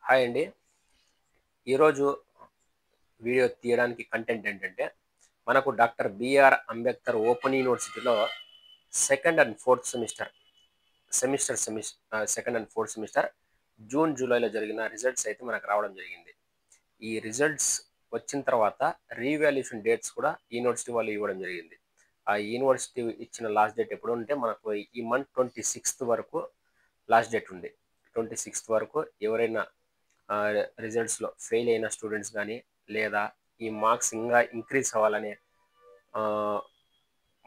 Hi అండి. ఈరోజు video తీయడానికి కంటెంట్ ఏంటంటే, మనకు డాక్టర్ బిఆర్ అంబేద్కర్ ఓపెన్ యూనివర్సిటీలో second and fourth second and fourth semester June, జూలైలో జరిగిన రిజల్ట్స్ అయితే మనకు రావడం జరిగింది. ఈ రిజల్ట్స్ వచ్చిన తర్వాత రీవాల్యుయేషన్ డేట్స్ కూడా యూనివర్సిటీ వాళ్ళు ఇవ్వడం జరిగింది. ఆ యూనివర్సిటీ ఇచ్చిన లాస్ట్ డేట్ ఎప్పుడు అంటే మనకు ఈ మంత్ 26థ్ వరకు లాస్ట్ డేట్ ఉంది. 26థ్ వరకు ఎవరైనా రిజల్ట్స్లో ఫెయిల్ అయిన స్టూడెంట్స్ కానీ, లేదా ఈ మార్క్స్ ఇంకా ఇంక్రీజ్ అవ్వాలనే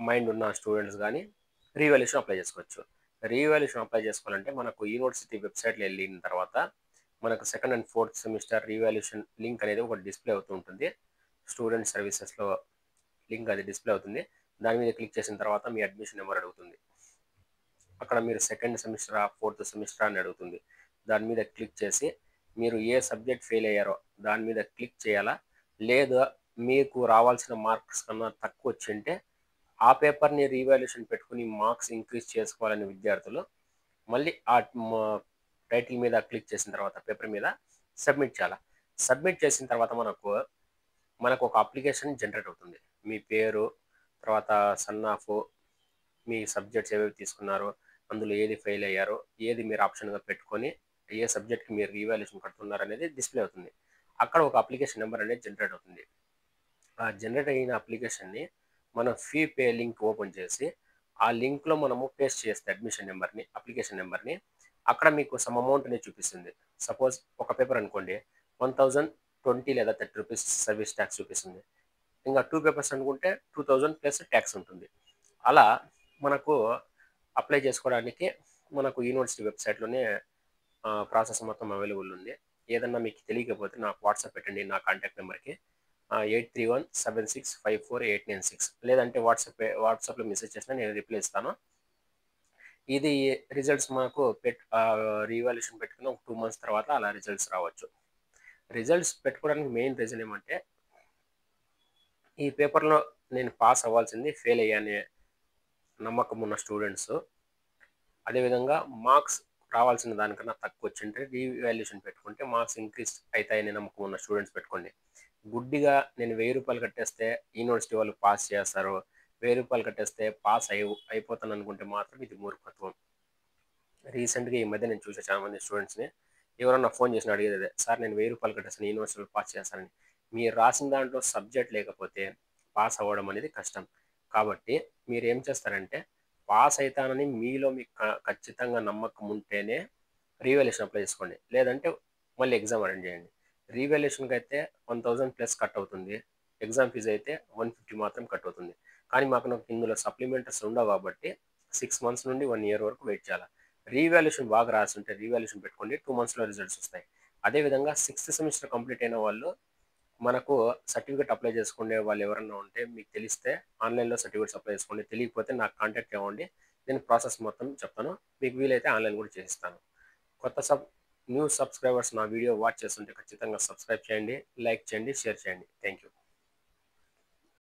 మైండ్ ఉన్న స్టూడెంట్స్ కానీ రీవాల్యుయేషన్ అప్లై చేసుకోవచ్చు. రీవాల్యుయేషన్ అప్లై చేసుకోవాలంటే మనకు యూనివర్సిటీ వెబ్సైట్లో వెళ్ళిన తర్వాత మనకు second and fourth semester revaluation link అనేది ఒకటి డిస్ప్లే అవుతూ ఉంటుంది. స్టూడెంట్ సర్వీసెస్లో లింక్ అది డిస్ప్లే అవుతుంది. దాని మీద క్లిక్ చేసిన తర్వాత మీ అడ్మిషన్ నెంబర్ అడుగుతుంది. అక్కడ మీరు సెకండ్ సెమిస్టరా, ఫోర్త్ సెమిస్టరా అని అడుగుతుంది. దాని మీద క్లిక్ చేసి మీరు ఏ సబ్జెక్ట్ ఫెయిల్ అయ్యారో దాని మీద క్లిక్ చేయాలా, లేదా మీకు రావాల్సిన మార్క్స్ కన్నా తక్కువ వచ్చింటే ఆ పేపర్ని రీవాల్యుయేషన్ పెట్టుకుని మార్క్స్ ఇంక్రీజ్ చేసుకోవాలని విద్యార్థులు మళ్ళీ ఆ టైటిల్ మీద క్లిక్ చేసిన తర్వాత పేపర్ మీద సబ్మిట్ చేయాలి. సబ్మిట్ చేసిన తర్వాత మనకు ఒక అప్లికేషన్ జనరేట్ అవుతుంది. మీ పేరు, తర్వాత సన్ ఆఫ్, మీ సబ్జెక్ట్స్ ఏవేవి తీసుకున్నారో, అందులో ఏది ఫెయిల్ అయ్యారో, ఏది మీరు ఆప్షన్గా పెట్టుకొని ఏ సబ్జెక్ట్కి మీరు రీవాల్యుయేషన్ కడుతున్నారు అనేది డిస్ప్లే అవుతుంది. అక్కడ ఒక అప్లికేషన్ నెంబర్ అనేది జనరేట్ అవుతుంది. ఆ జనరేట్ అయిన అప్లికేషన్ని మనం ఫీ పే లింక్ ఓపెన్ చేసి ఆ లింక్లో మనము పేస్ట్ చేస్తే అప్లికేషన్ నెంబర్ని అక్కడ మీకు సమ్ అమౌంట్ని చూపిస్తుంది. సపోజ్ ఒక పేపర్ అనుకోండి, 1020 లేదా 30 రూపీస్ సర్వీస్ ట్యాక్స్ చూపిస్తుంది. ఇంకా 2 పేపర్స్ అనుకుంటే 2000 ప్లస్ ట్యాక్స్ ఉంటుంది. అలా మనకు అప్లై చేసుకోవడానికి మనకు యూనివర్సిటీ వెబ్సైట్లోనే ప్రాసెస్ మొత్తం అవైలబుల్ ఉంది. ఏదన్నా మీకు తెలియకపోతే నాకు వాట్సాప్ పెట్టండి నా కాంటాక్ట్ నెంబర్కి 8317654896, లేదంటే వాట్సాప్లో మెసేజ్ చేసినా నేను రిప్లై ఇస్తాను. ఇది రిజల్ట్స్ మనకు రీవాల్యుయేషన్ పెట్టుకుని ఒక 2 మంత్స్ తర్వాత అలా రిజల్ట్స్ రావచ్చు. రిజల్ట్స్ పెట్టుకోవడానికి మెయిన్ రీజన్ ఏమంటే, ఈ పేపర్లో నేను పాస్ అవ్వాల్సింది ఫెయిల్ అయ్యానే నమ్మకం ఉన్న స్టూడెంట్స్, అదేవిధంగా మార్క్స్ రావాల్సిన దానికన్నా తక్కువ వచ్చింటే రీవాల్యుయేషన్ పెట్టుకుంటే మార్క్స్ ఇంక్రీజ్ అవుతాయని నమ్మకం ఉన్న స్టూడెంట్స్ పెట్టుకోండి. గుడ్డిగా నేను 1000 రూపాయలు కట్టేస్తే యూనివర్సిటీ వాళ్ళు పాస్ చేస్తారు, 1000 రూపాయలు కట్టేస్తే పాస్ అయిపోతాను అనుకుంటే మాత్రం ఇది మూర్ఖత్వం. రీసెంట్గా ఈ మధ్య నేను చూసే చాలా మంది స్టూడెంట్స్ని ఎవరన్నా ఫోన్ చేసిన అడిగేది అదే, సార్ నేను 1000 రూపాయలు కట్టేస్తాను యూనివర్సిటీలో పాస్ చేస్తానని. మీరు రాసిన దాంట్లో సబ్జెక్ట్ లేకపోతే పాస్ అవ్వడం అనేది కష్టం. కాబట్టి మీరు ఏం చేస్తారంటే, పాస్ అవుతానని మీలో మీకు ఖచ్చితంగా నమ్మకం ఉంటేనే రీవాల్యుయేషన్ అప్లై చేసుకోండి, లేదంటే మళ్ళీ ఎగ్జామ్ అటెండ్ చేయండి. రీవాల్యుయేషన్కి అయితే 1000 ప్లస్ కట్ అవుతుంది, ఎగ్జామ్ ఫీజు అయితే 150 మాత్రం కట్ అవుతుంది. కానీ నాకు ఇందులో సప్లిమెంటరీస్ ఉండవు కాబట్టి 6 మంత్స్ నుండి 1 ఇయర్ వరకు వెయిట్ చేయాలి. రీవాల్యుయేషన్ బాగా రాస్తుంటే రీవాల్యుయేషన్ పెట్టుకోండి, 2 మంత్స్లో రిజల్ట్స్ వస్తాయి. అదేవిధంగా 6th సెమిస్టర్ కంప్లీట్ అయిన వాళ్ళు మనకు సర్టిఫికేట్ అప్లై చేసుకునే వాళ్ళు ఎవరన్నా ఉంటే మీకు తెలిస్తే ఆన్లైన్లో సర్టిఫికేట్స్ అప్లై చేసుకోండి. తెలియకపోతే నాకు కాంటాక్ట్ అవ్వండి, నేను ప్రాసెస్ మొత్తం చెప్తాను. మీకు వీలైతే ఆన్లైన్ కూడా చేసిస్తాను. కొత్త న్యూ సబ్స్క్రైబర్స్ నా వీడియో వాచ్ చేస్తుంటే ఖచ్చితంగా సబ్స్క్రైబ్ చేయండి, లైక్ చేయండి, షేర్ చేయండి. Thank you.